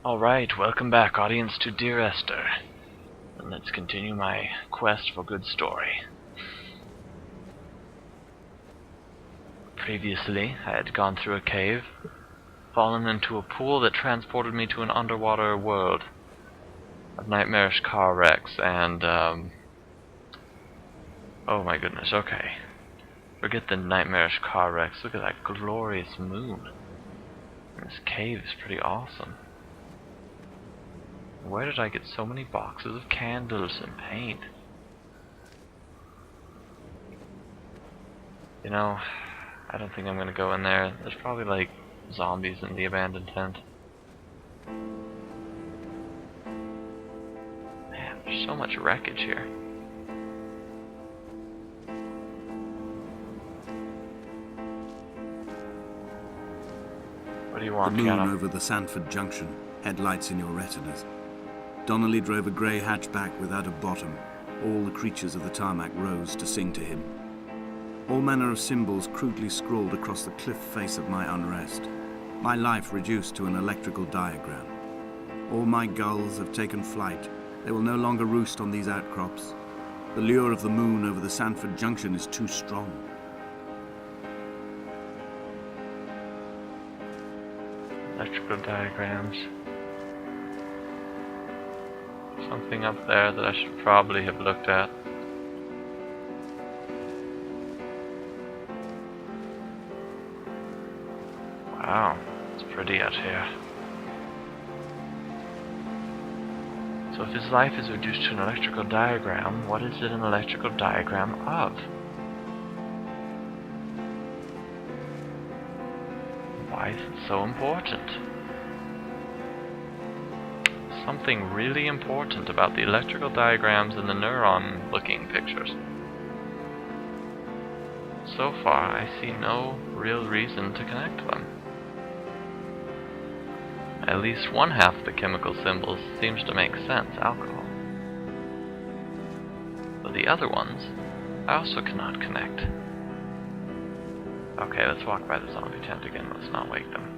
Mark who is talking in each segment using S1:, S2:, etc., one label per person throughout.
S1: Alright, welcome back, audience, to Dear Esther. And let's continue my quest for good story. Previously, I had gone through a cave, fallen into a pool that transported me to an underwater world of nightmarish car wrecks and, oh my goodness, okay. Forget the nightmarish car wrecks, look at that glorious moon. This cave is pretty awesome. Where did I get so many boxes of candles and paint? You know, I don't think I'm gonna go in there. There's probably like zombies in the abandoned tent. Man, there's so much wreckage here. What do you want,
S2: The moon
S1: Piano?
S2: over the Sanford Junction, headlights in your retinas. Donnelly drove a grey hatchback without a bottom. All the creatures of the tarmac rose to sing to him. All manner of symbols crudely scrawled across the cliff face of my unrest. My life reduced to an electrical diagram. All my gulls have taken flight. They will no longer roost on these outcrops. The lure of the moon over the Sanford Junction is too strong.
S1: Electrical diagrams. Something up there that I should probably have looked at. Wow, it's pretty out here. So if his life is reduced to an electrical diagram, what is it an electrical diagram of? Why is it so important? Something really important about the electrical diagrams and the neuron-looking pictures. So far, I see no real reason to connect them. At least one half of the chemical symbols seems to make sense, alcohol. But the other ones, I also cannot connect. Okay, let's walk by the zombie tent again, let's not wake them.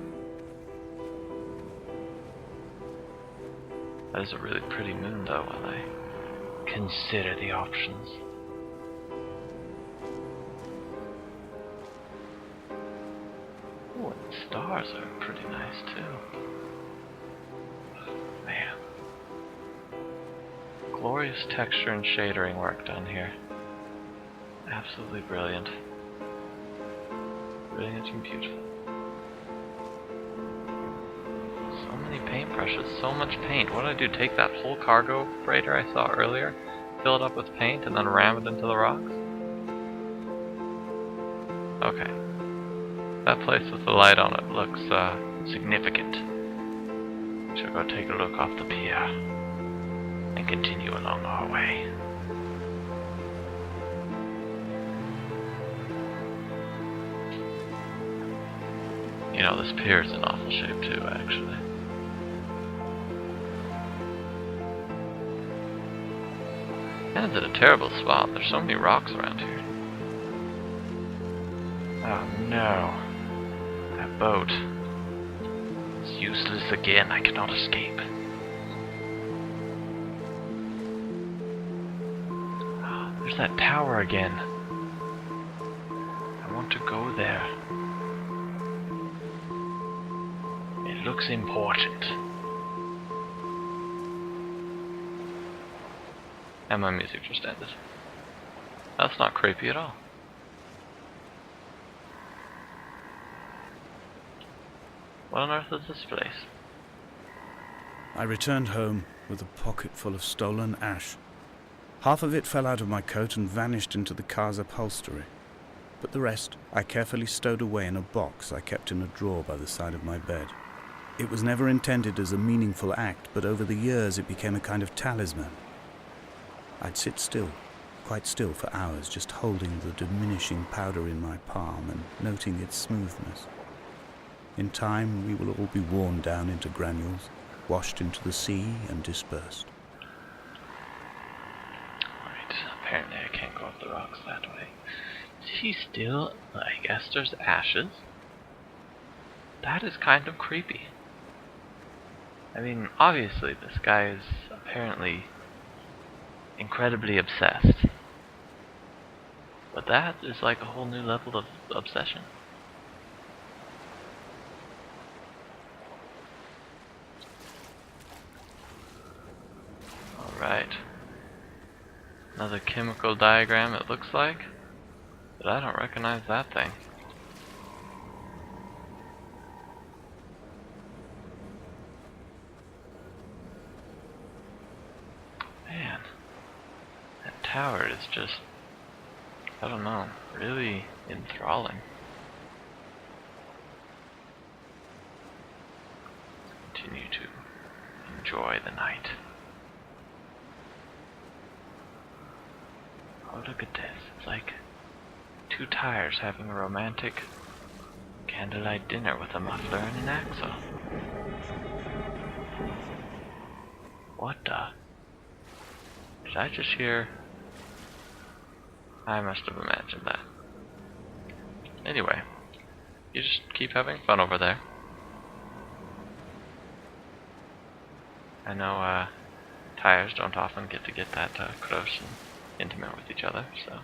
S1: That is a really pretty moon though, while I consider the options. Ooh, and the stars are pretty nice too. Man. Glorious texture and shadering work done here. Absolutely brilliant. Brilliant and beautiful. So many paintbrushes, so much paint. What did I do? Take that whole cargo freighter I saw earlier, fill it up with paint, and then ram it into the rocks? Okay. That place with the light on it looks significant. Shall go take a look off the pier and continue along our way. You know, this pier is in awful shape too, actually. And it's at a terrible spot. There's so many rocks around here. Oh no. That boat. It's useless again. I cannot escape. Oh, there's that tower again. I want to go there. It looks important. And my music just ended. That's not creepy at all. What on earth is this place?
S2: I returned home with a pocket full of stolen ash. Half of it fell out of my coat and vanished into the car's upholstery. But the rest I carefully stowed away in a box I kept in a drawer by the side of my bed. It was never intended as a meaningful act, but over the years it became a kind of talisman. I'd sit still, quite still for hours, just holding the diminishing powder in my palm and noting its smoothness. In time, we will all be worn down into granules, washed into the sea and dispersed.
S1: Right, apparently I can't go up the rocks that way. Is he still like Esther's ashes? That is kind of creepy. I mean, obviously this guy is apparently incredibly obsessed. But that is like a whole new level of obsession. Alright. Another chemical diagram it looks like. But I don't recognize that thing. Man. That tower is just, I don't know, really enthralling. Continue to enjoy the night. Oh, look at this. It's like two tires having a romantic candlelight dinner with a muffler and an axle. What the? Did I just hear? I must have imagined that. Anyway, you just keep having fun over there. I know tires don't often get that close and intimate with each other, so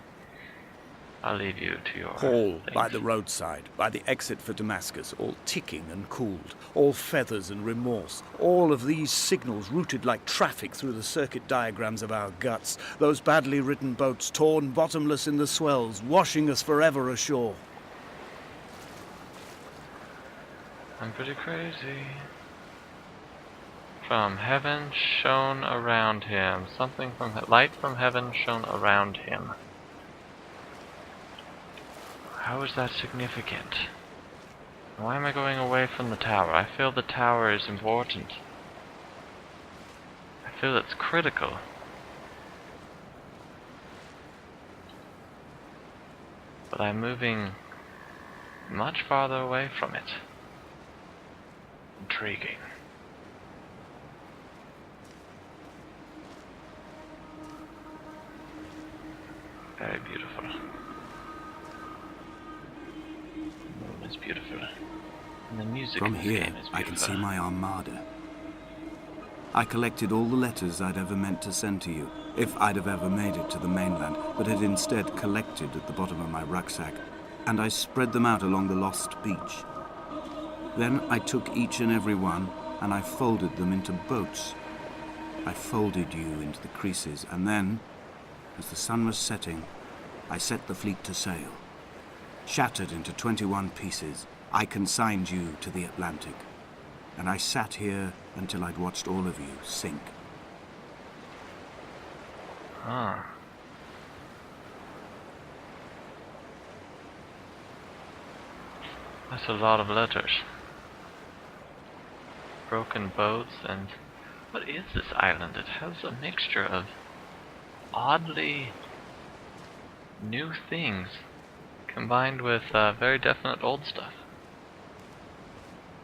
S1: I'll leave you to your
S2: Paul,
S1: things.
S2: by the roadside, by the exit for Damascus, all ticking and cooled, all feathers and remorse, all of these signals routed like traffic through the circuit diagrams of our guts, those badly written boats torn bottomless in the swells, washing us forever ashore.
S1: I'm pretty crazy. From heaven shone around him. Something from light from heaven shone around him. How is that significant? Why am I going away from the tower? I feel the tower is important. I feel it's critical. But I'm moving much farther away from it. Intriguing. Very beautiful. The moon is beautiful. And the music
S3: From
S1: in this
S3: here,
S1: game is beautiful.
S3: I can see my armada. I collected all the letters I'd ever meant to send to you, if I'd have ever made it to the mainland, but had instead collected at the bottom of my rucksack, and I spread them out along the lost beach. Then I took each and every one, and I folded them into boats. I folded you into the creases, and then, as the sun was setting, I set the fleet to sail. Shattered into 21 pieces, I consigned you to the Atlantic, and I sat here until I'd watched all of you sink.
S1: Huh. That's a lot of letters. Broken boats and... What is this island? It has a mixture of oddly new things combined with very definite old stuff.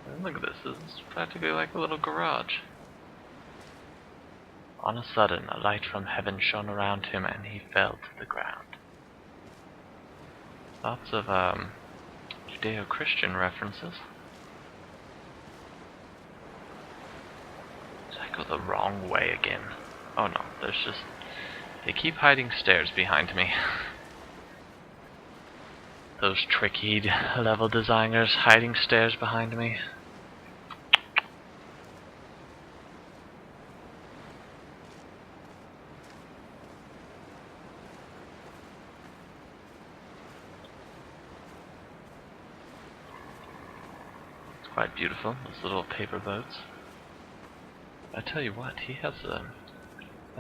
S1: And look at this. This is practically like a little garage. On a sudden, a light from heaven shone around him and he fell to the ground. Lots of Judeo-Christian references. Did I go the wrong way again? Oh no, there's just... They keep hiding stairs behind me. Those tricky level designers hiding stairs behind me. It's quite beautiful, those little paper boats. I tell you what, he has a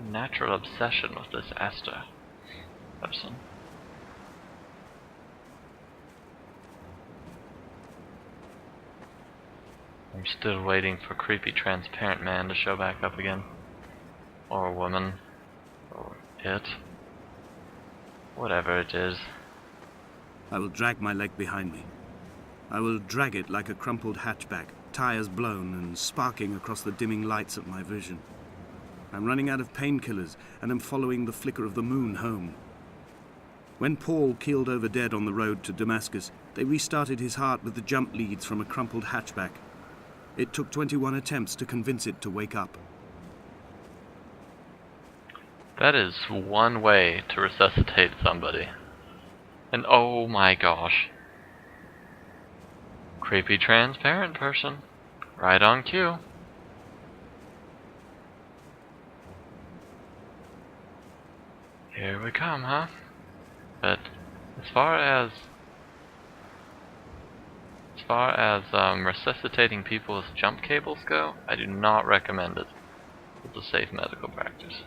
S1: natural obsession with this Esther person. I'm still waiting for creepy transparent man to show back up again. Or a woman. Or it. Whatever it is.
S3: I will drag my leg behind me. I will drag it like a crumpled hatchback, tires blown and sparking across the dimming lights of my vision. I'm running out of painkillers and am following the flicker of the moon home. When Paul keeled over dead on the road to Damascus, they restarted his heart with the jump leads from a crumpled hatchback. It took 21 attempts to convince it to wake up.
S1: That is one way to resuscitate somebody. And oh my gosh. Creepy transparent person. Right on cue. Here we come, huh? But as far as resuscitating people with jump cables go, I do not recommend it. It's a safe medical practice.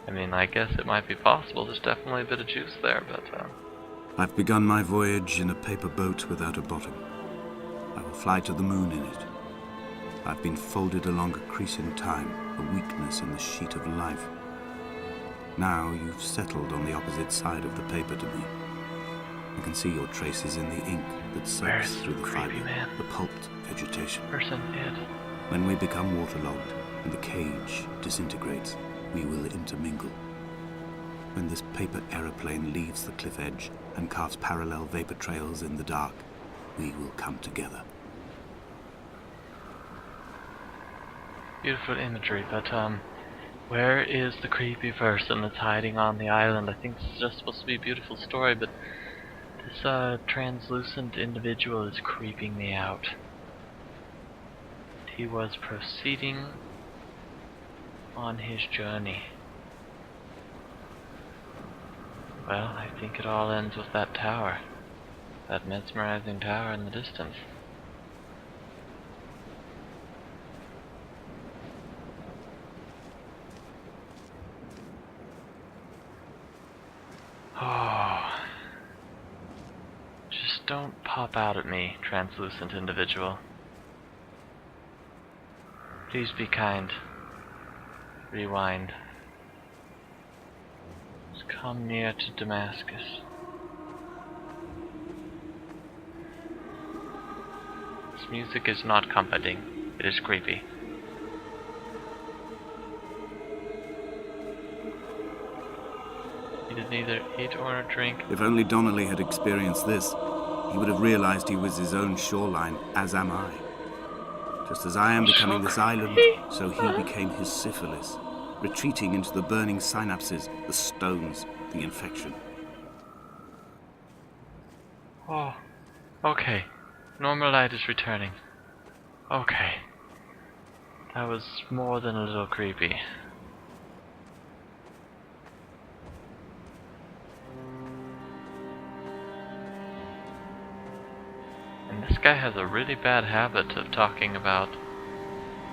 S1: I mean, I guess it might be possible. There's definitely a bit of juice there, but
S3: I've begun my voyage in a paper boat without a bottom. I will fly to the moon in it. I've been folded along a crease in time, a weakness in the sheet of life. Now you've settled on the opposite side of the paper to me. I can see your traces in the ink that soaks through the fiber, the pulped vegetation.
S1: person is.
S3: When we become waterlogged and the cage disintegrates, we will intermingle. When this paper aeroplane leaves the cliff edge and carves parallel vapor trails in the dark, we will come together.
S1: Beautiful imagery, but where is the creepy person that's hiding on the island? I think this is just supposed to be a beautiful story, but this translucent individual is creeping me out. He was proceeding on his journey. Well, I think it all ends with that tower. That mesmerizing tower in the distance. Oh. Just don't pop out at me, translucent individual. Please be kind. Rewind. Just come near to Damascus. This music is not comforting. It is creepy. He did neither eat or drink.
S3: If only Donnelly had experienced this, he would have realized he was his own shoreline, as am I. Just as I am becoming this island, so he became his syphilis, retreating into the burning synapses, the stones, the infection.
S1: Oh, okay. Normal light is returning. Okay. That was more than a little creepy. And this guy has a really bad habit of talking about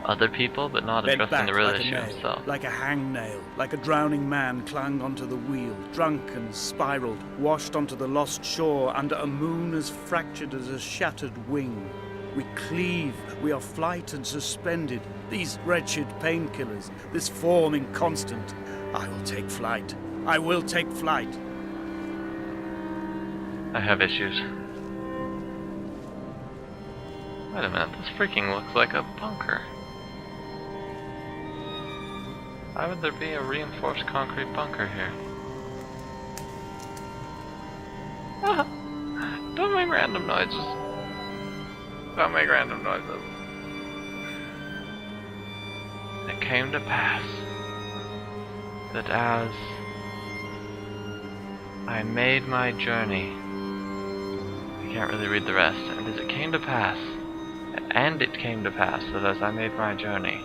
S1: other people, but not
S2: Bent
S1: addressing the
S2: back
S1: real
S2: like a
S1: issue
S2: nail,
S1: himself.
S2: like a hangnail, like a drowning man clung onto the wheel, drunk and spiraled, washed onto the lost shore under a moon as fractured as a shattered wing. We cleave, we are flight and suspended, these wretched painkillers, this form inconstant. I will take flight. I will take flight.
S1: I have issues. Wait a minute, this freaking looks like a bunker. Why would there be a reinforced concrete bunker here? Ah, don't make random noises. Don't make random noises. It came to pass that as I made my journey, I can't really read the rest, and as it came to pass, and it came to pass that as I made my journey,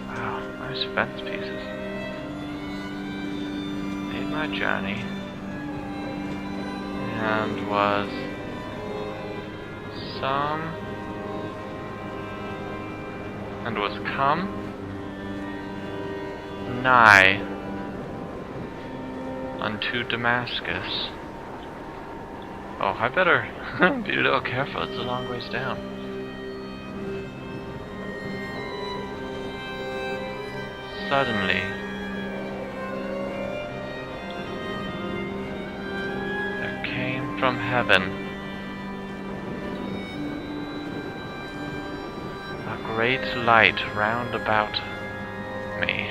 S1: wow, nice fence pieces. Made my journey, and was come nigh unto Damascus. Oh, I better be a little careful, it's a long ways down. Suddenly, there came from heaven A great light round about me,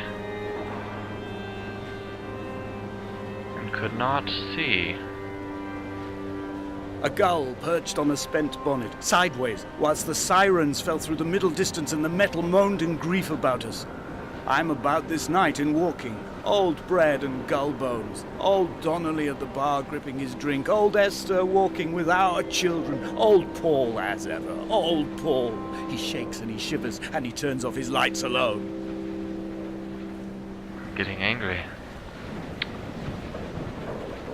S1: and could not see.
S2: A gull perched on a spent bonnet, sideways, whilst the sirens fell through the middle distance and the metal moaned in grief about us. I'm about this night in walking. Old bread and gull bones. Old Donnelly at the bar gripping his drink. Old Esther walking with our children. Old Paul as ever. Old Paul. He shakes and he shivers and he turns off his lights alone.
S1: Getting angry.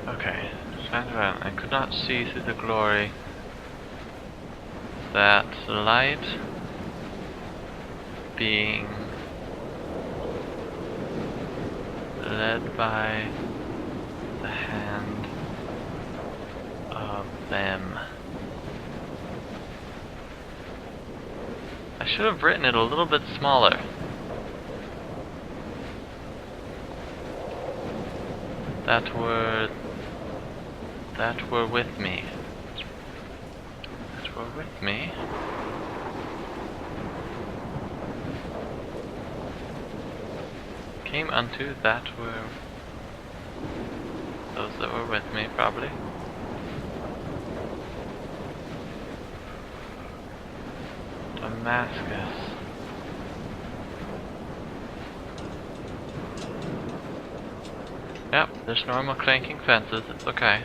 S1: Okay. Stand around. I could not see through the glory. That light being led by the hand of them. I should have written it a little bit smaller. That were with me. That were with me. Came unto that were those that were with me, probably. Damascus. Yep, there's normal clanking fences, it's okay.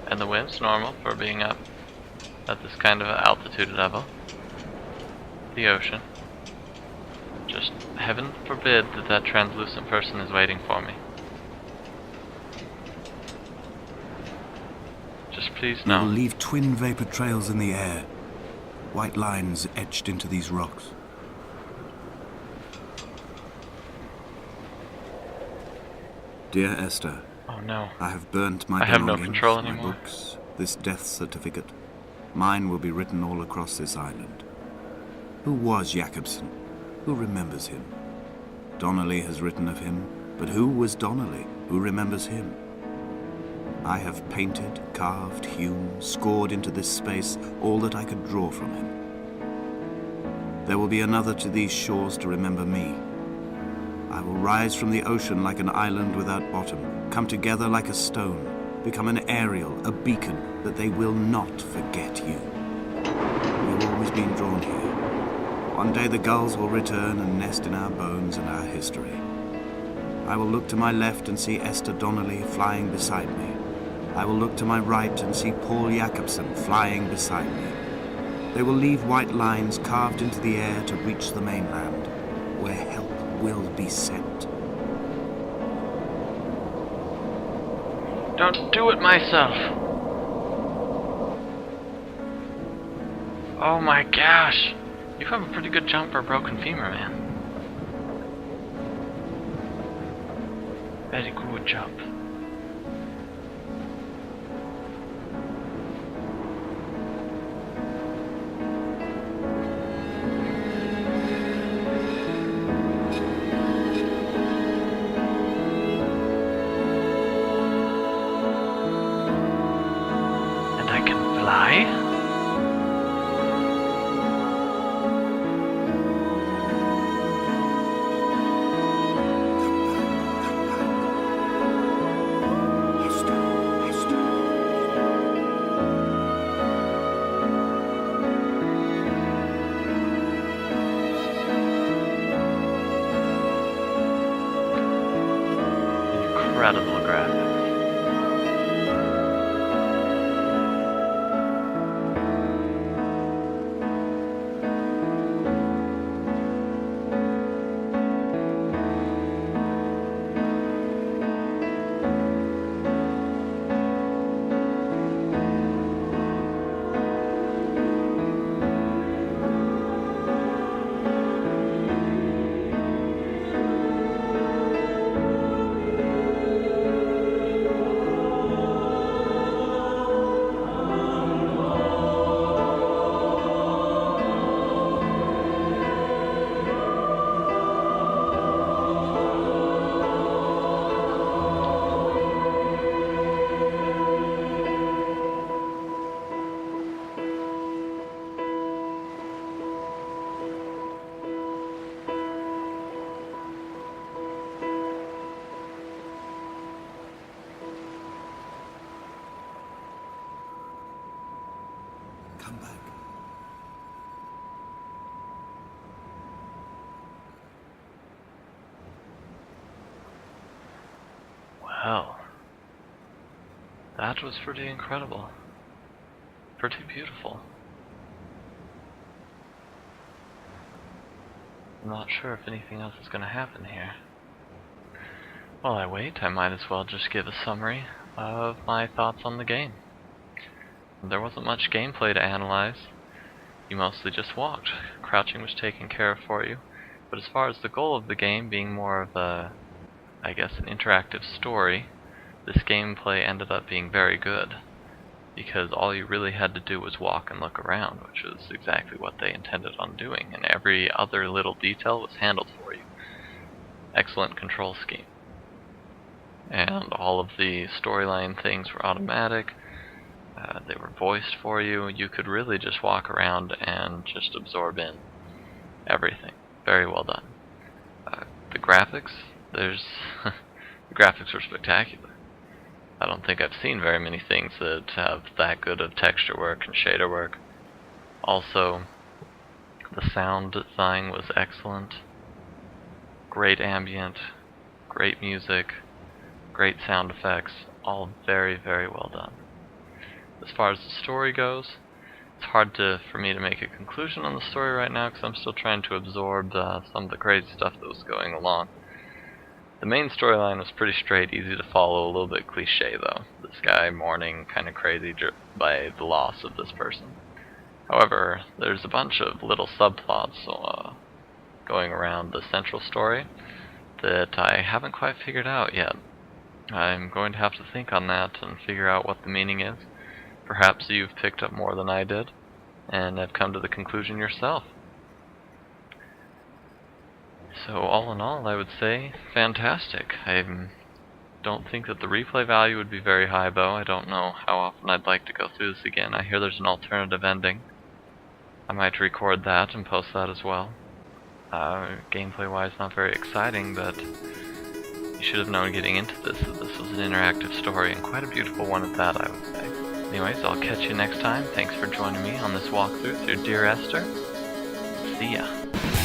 S1: And the wind's normal for being up at this kind of altitude level. The ocean. Just heaven forbid that that translucent person is waiting for me. Just please
S3: We will
S1: no.
S3: leave twin vapor trails in the air. White lines etched into these rocks. Dear Esther,
S1: Oh no.
S3: I have burnt my
S1: I have no
S3: belongings,
S1: control
S3: my
S1: anymore.
S3: books, this death certificate. Mine will be written all across this island. Who was Jakobsen? Who remembers him? Donnelly has written of him, but who was Donnelly? Who remembers him? I have painted, carved, hewn, scored into this space all that I could draw from him. There will be another to these shores to remember me. I will rise from the ocean like an island without bottom, come together like a stone, become an aerial, a beacon, that they will not forget you. You've always been drawn here. One day the gulls will return and nest in our bones and our history. I will look to my left and see Esther Donnelly flying beside me. I will look to my right and see Paul Jakobsen flying beside me. They will leave white lines carved into the air to reach the mainland, where help will be sent.
S1: Don't do it myself! Oh my gosh! You have a pretty good jump for a broken femur, man. Very good jump. And I can fly? Incredible graphics. Well, that was pretty incredible. Pretty beautiful. I'm not sure if anything else is going to happen here. While I wait, I might as well just give a summary of my thoughts on the game. There wasn't much gameplay to analyze. You mostly just walked. Crouching was taken care of for you. But as far as the goal of the game being more of a, I guess, an interactive story, this gameplay ended up being very good. Because all you really had to do was walk and look around, which was exactly what they intended on doing, and every other little detail was handled for you. Excellent control scheme. And all of the storyline things were automatic. They were voiced for you. You could really just walk around and just absorb in everything. Very well done. The graphics, the graphics were spectacular. I don't think I've seen very many things that have that good of texture work and shader work. Also, the sound design was excellent. Great ambient, great music, great sound effects, all very, very well done. As far as the story goes, it's hard for me to make a conclusion on the story right now because I'm still trying to absorb some of the crazy stuff that was going along. The main storyline was pretty straight, easy to follow, a little bit cliche though. This guy mourning, kind of crazy by the loss of this person. However, there's a bunch of little subplots going around the central story that I haven't quite figured out yet. I'm going to have to think on that and figure out what the meaning is. Perhaps you've picked up more than I did, and have come to the conclusion yourself. So all in all, I would say fantastic. I don't think that the replay value would be very high though. I don't know how often I'd like to go through this again. I hear there's an alternative ending. I might record that and post that as well. Gameplay wise not very exciting, but you should have known getting into this that this was an interactive story, and quite a beautiful one at that, I would say. Anyways, I'll catch you next time. Thanks for joining me on this walkthrough through Dear Esther. See ya.